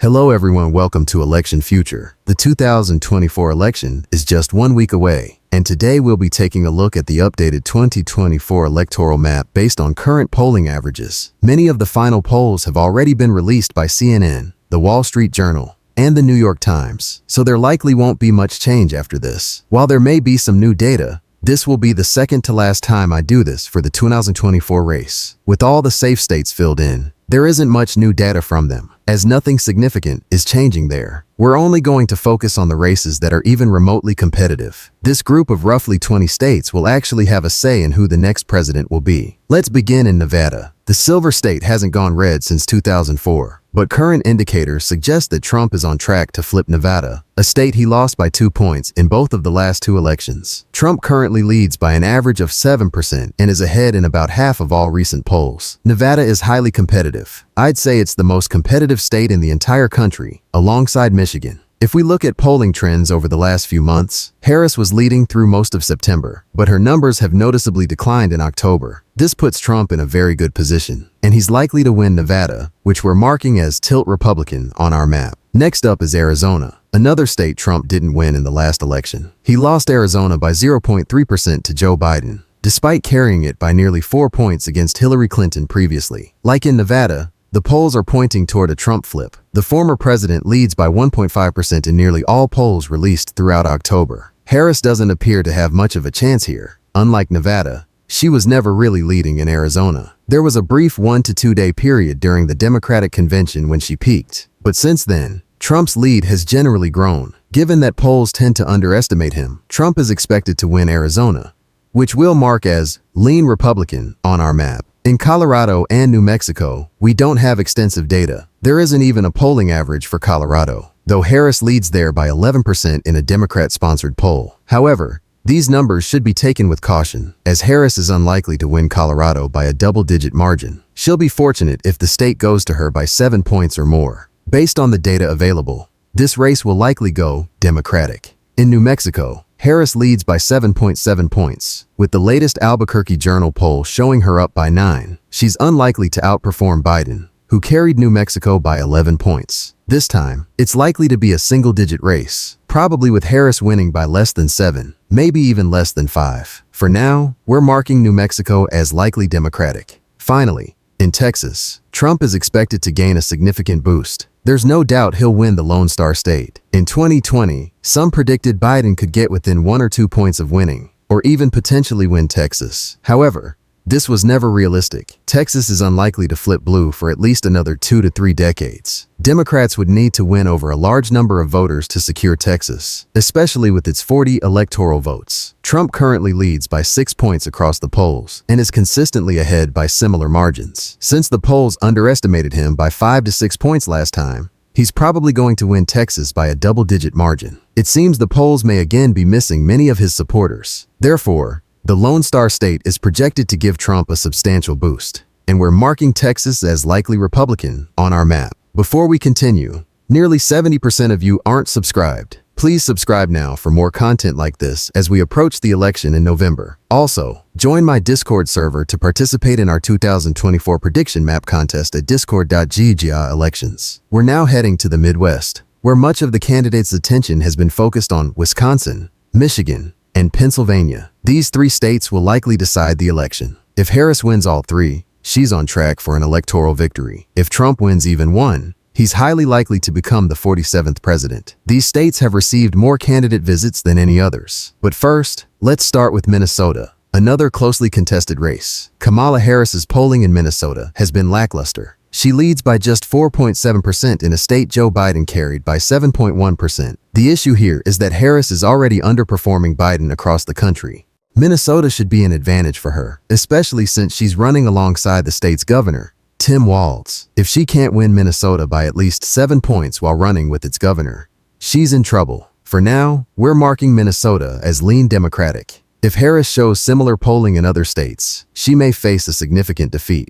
Hello everyone, welcome to Election Future. The 2024 election is just 1 week away, and today we'll be taking a look at the updated 2024 electoral map based on current polling averages. Many of the final polls have already been released by CNN, The Wall Street Journal, and The New York Times, so there likely won't be much change after this. While there may be some new data, this will be the second to last time I do this for the 2024 race. With all the safe states filled in, there isn't much new data from them, as nothing significant is changing there. We're only going to focus on the races that are even remotely competitive. This group of roughly 20 states will actually have a say in who the next president will be. Let's begin in Nevada. The silver state hasn't gone red since 2004, but current indicators suggest that Trump is on track to flip Nevada, a state he lost by 2 points in both of the last two elections. Trump currently leads by an average of 7% and is ahead in about half of all recent polls. Nevada is highly competitive. I'd say it's the most competitive state in the entire country, alongside Michigan. If we look at polling trends over the last few months, Harris was leading through most of September, but her numbers have noticeably declined in October. This puts Trump in a very good position, and he's likely to win Nevada, which we're marking as tilt Republican on our map. Next up is Arizona, another state Trump didn't win in the last election. He lost Arizona by 0.3% to Joe Biden, despite carrying it by nearly 4 points against Hillary Clinton previously. Like in Nevada, the polls are pointing toward a Trump flip. The former president leads by 1.5% in nearly all polls released throughout October. Harris doesn't appear to have much of a chance here. Unlike Nevada, she was never really leading in Arizona. There was a brief 1 to 2 day period during the Democratic convention when she peaked, but since then, Trump's lead has generally grown. Given that polls tend to underestimate him, Trump is expected to win Arizona, which we'll mark as lean Republican on our map. In Colorado and New Mexico, we don't have extensive data. There isn't even a polling average for Colorado, though Harris leads there by 11% in a Democrat-sponsored poll. However, these numbers should be taken with caution, as Harris is unlikely to win Colorado by a double-digit margin. She'll be fortunate if the state goes to her by 7 points or more. Based on the data available, this race will likely go Democratic. In New Mexico, Harris leads by 7.7 points, with the latest Albuquerque Journal poll showing her up by 9. She's unlikely to outperform Biden, who carried New Mexico by 11 points. This time, it's likely to be a single-digit race, probably with Harris winning by less than 7, maybe even less than 5. For now, we're marking New Mexico as likely Democratic. Finally, in Texas, Trump is expected to gain a significant boost. There's no doubt he'll win the Lone Star State. In 2020, some predicted Biden could get within 1 or 2 points of winning, or even potentially win Texas. However, this was never realistic. Texas is unlikely to flip blue for at least another 2 to 3 decades. Democrats would need to win over a large number of voters to secure Texas, especially with its 40 electoral votes. Trump currently leads by 6 points across the polls and is consistently ahead by similar margins. Since the polls underestimated him by 5 to 6 points last time, he's probably going to win Texas by a double-digit margin. It seems the polls may again be missing many of his supporters. Therefore, the Lone Star State is projected to give Trump a substantial boost, and we're marking Texas as likely Republican on our map. Before we continue, nearly 70% of you aren't subscribed. Please subscribe now for more content like this as we approach the election in November. Also, join my Discord server to participate in our 2024 prediction map contest at discord.gg/elections. We're now heading to the Midwest, where much of the candidates' attention has been focused on Wisconsin, Michigan, and Pennsylvania. These 3 states will likely decide the election. If Harris wins all 3, she's on track for an electoral victory. If Trump wins even 1, he's highly likely to become the 47th president. These states have received more candidate visits than any others. But first, let's start with Minnesota, another closely contested race. Kamala Harris's polling in Minnesota has been lackluster. She leads by just 4.7% in a state Joe Biden carried by 7.1%. The issue here is that Harris is already underperforming Biden across the country. Minnesota should be an advantage for her, especially since she's running alongside the state's governor, Tim Walz. If she can't win Minnesota by at least 7 points while running with its governor, she's in trouble. For now, we're marking Minnesota as lean Democratic. If Harris shows similar polling in other states, she may face a significant defeat.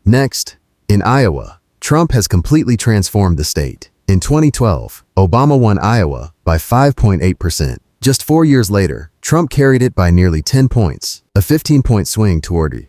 Next, in Iowa, Trump has completely transformed the state. In 2012, Obama won Iowa by 5.8%. Just 4 years later, Trump carried it by nearly 10 points, a 15-point swing toward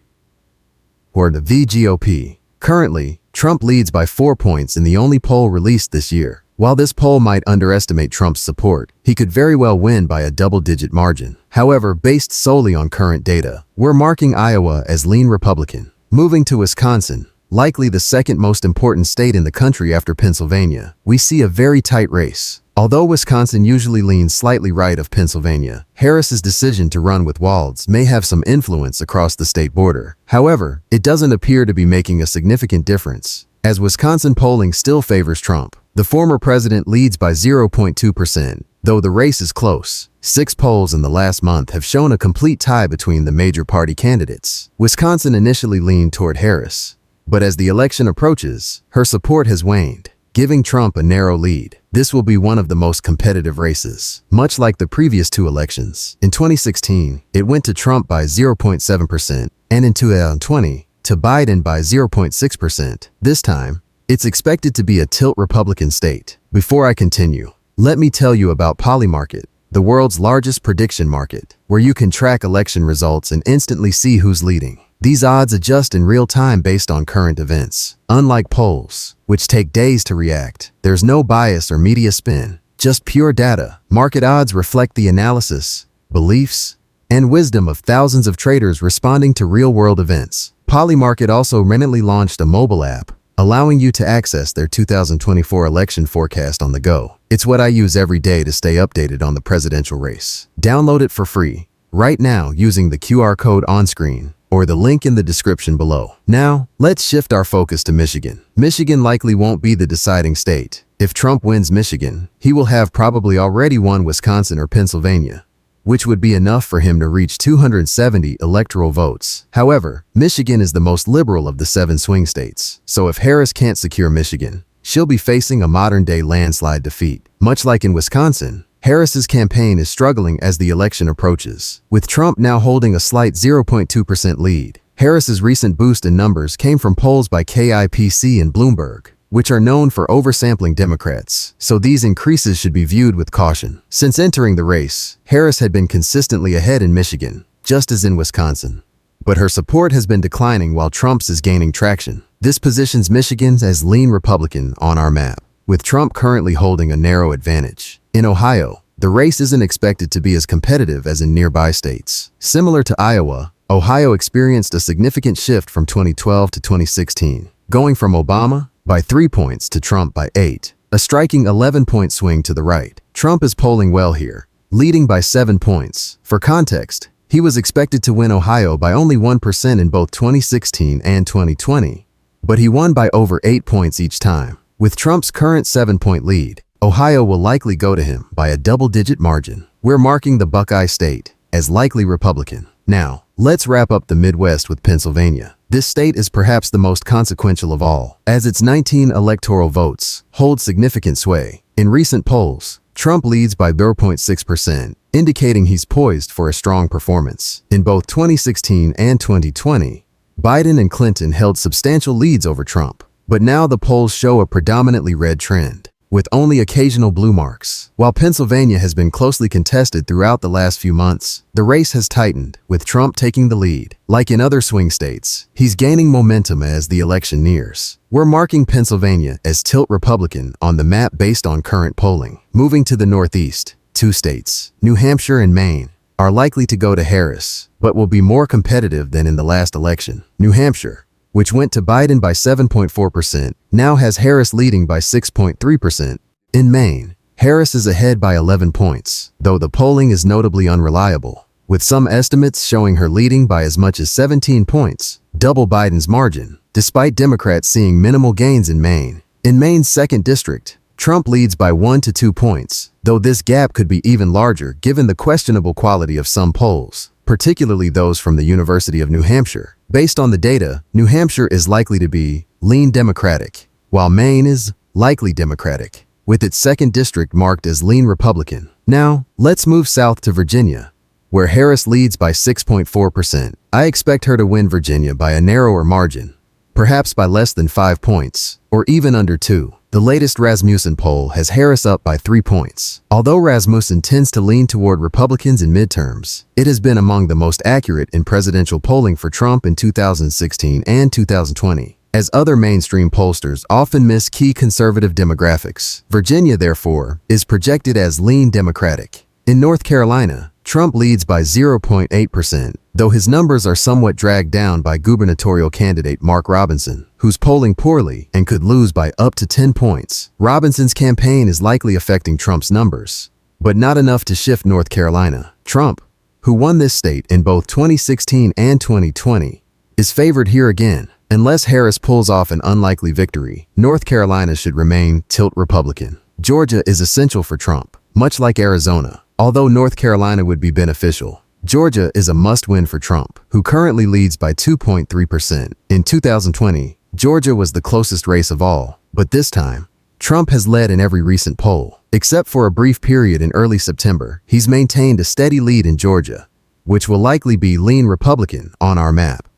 the GOP. Currently, Trump leads by 4 points in the only poll released this year. While this poll might underestimate Trump's support, he could very well win by a double-digit margin. However, based solely on current data, we're marking Iowa as lean Republican. Moving to Wisconsin, likely the second most important state in the country after Pennsylvania, we see a very tight race. Although Wisconsin usually leans slightly right of Pennsylvania, Harris's decision to run with Walz may have some influence across the state border. However, it doesn't appear to be making a significant difference, as Wisconsin polling still favors Trump. The former president leads by 0.2%, though the race is close. 6 polls in the last month have shown a complete tie between the major party candidates. Wisconsin initially leaned toward Harris, but as the election approaches, her support has waned, giving Trump a narrow lead. This will be one of the most competitive races. Much like the previous 2 elections, in 2016, it went to Trump by 0.7%, and in 2020, to Biden by 0.6%. This time, it's expected to be a tilt Republican state. Before I continue, let me tell you about Polymarket, the world's largest prediction market, where you can track election results and instantly see who's leading. These odds adjust in real time based on current events. Unlike polls, which take days to react, there's no bias or media spin, just pure data. Market odds reflect the analysis, beliefs, and wisdom of thousands of traders responding to real-world events. Polymarket also recently launched a mobile app, allowing you to access their 2024 election forecast on the go. It's what I use every day to stay updated on the presidential race. Download it for free right now using the QR code on screen or the link in the description below. Now, let's shift our focus to Michigan. Michigan likely won't be the deciding state. If Trump wins Michigan, he will have probably already won Wisconsin or Pennsylvania, which would be enough for him to reach 270 electoral votes. However, Michigan is the most liberal of the 7 swing states, so if Harris can't secure Michigan, she'll be facing a modern-day landslide defeat. Much like in Wisconsin, Harris's campaign is struggling as the election approaches, with Trump now holding a slight 0.2% lead. Harris's recent boost in numbers came from polls by KIPC and Bloomberg, which are known for oversampling Democrats, so these increases should be viewed with caution. Since entering the race, Harris had been consistently ahead in Michigan, just as in Wisconsin, but her support has been declining while Trump's is gaining traction. This positions Michigan as lean Republican on our map, with Trump currently holding a narrow advantage. In Ohio, the race isn't expected to be as competitive as in nearby states. Similar to Iowa, Ohio experienced a significant shift from 2012 to 2016, going from Obama by 3 points to Trump by 8, a striking 11-point swing to the right. Trump is polling well here, leading by 7 points. For context, he was expected to win Ohio by only 1% in both 2016 and 2020, but he won by over 8 points each time. With Trump's current 7-point lead, Ohio will likely go to him by a double-digit margin. We're marking the Buckeye State as likely Republican. Now, let's wrap up the Midwest with Pennsylvania. This state is perhaps the most consequential of all, as its 19 electoral votes hold significant sway. In recent polls, Trump leads by 0.6%, indicating he's poised for a strong performance. In both 2016 and 2020, Biden and Clinton held substantial leads over Trump, but now the polls show a predominantly red trend, with only occasional blue marks. While Pennsylvania has been closely contested throughout the last few months, the race has tightened, with Trump taking the lead. Like in other swing states, he's gaining momentum as the election nears. We're marking Pennsylvania as tilt Republican on the map based on current polling. Moving to the Northeast, 2 states, New Hampshire and Maine, are likely to go to Harris, but will be more competitive than in the last election. New Hampshire, which went to Biden by 7.4%, now has Harris leading by 6.3%. In Maine, Harris is ahead by 11 points, though the polling is notably unreliable, with some estimates showing her leading by as much as 17 points, double Biden's margin, despite Democrats seeing minimal gains in Maine. In Maine's 2nd district, Trump leads by 1 to 2 points, though this gap could be even larger given the questionable quality of some polls, particularly those from the University of New Hampshire. Based on the data, New Hampshire is likely to be lean Democratic, while Maine is likely Democratic, with its 2nd district marked as lean Republican. Now, let's move south to Virginia, where Harris leads by 6.4%. I expect her to win Virginia by a narrower margin, perhaps by less than 5 points, or even under 2. The latest Rasmussen poll has Harris up by 3 points. Although Rasmussen tends to lean toward Republicans in midterms, it has been among the most accurate in presidential polling for Trump in 2016 and 2020. as other mainstream pollsters often miss key conservative demographics. Virginia, therefore, is projected as lean Democratic. In North Carolina, Trump leads by 0.8%, though his numbers are somewhat dragged down by gubernatorial candidate Mark Robinson, who's polling poorly and could lose by up to 10 points. Robinson's campaign is likely affecting Trump's numbers, but not enough to shift North Carolina. Trump, who won this state in both 2016 and 2020, is favored here again. Unless Harris pulls off an unlikely victory, North Carolina should remain tilt Republican. Georgia is essential for Trump, much like Arizona. Although North Carolina would be beneficial, Georgia is a must-win for Trump, who currently leads by 2.3%. In 2020, Georgia was the closest race of all, but this time, Trump has led in every recent poll. Except for a brief period in early September, he's maintained a steady lead in Georgia, which will likely be lean Republican on our map.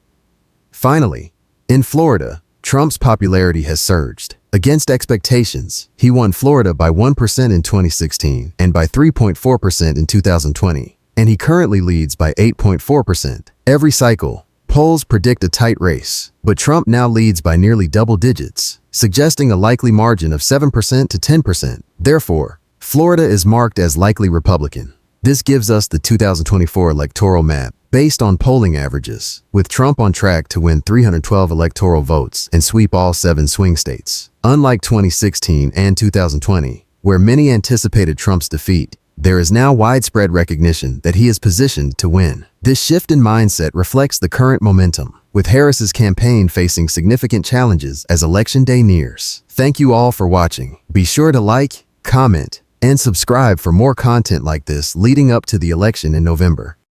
Finally, in Florida, Trump's popularity has surged. Against expectations, he won Florida by 1% in 2016 and by 3.4% in 2020, and he currently leads by 8.4%. Every cycle, polls predict a tight race, but Trump now leads by nearly double digits, suggesting a likely margin of 7% to 10%. Therefore, Florida is marked as likely Republican. This gives us the 2024 electoral map based on polling averages, with Trump on track to win 312 electoral votes and sweep all 7 swing states. Unlike 2016 and 2020, where many anticipated Trump's defeat, there is now widespread recognition that he is positioned to win. This shift in mindset reflects the current momentum, with Harris's campaign facing significant challenges as Election Day nears. Thank you all for watching. Be sure to like, comment, and subscribe for more content like this leading up to the election in November.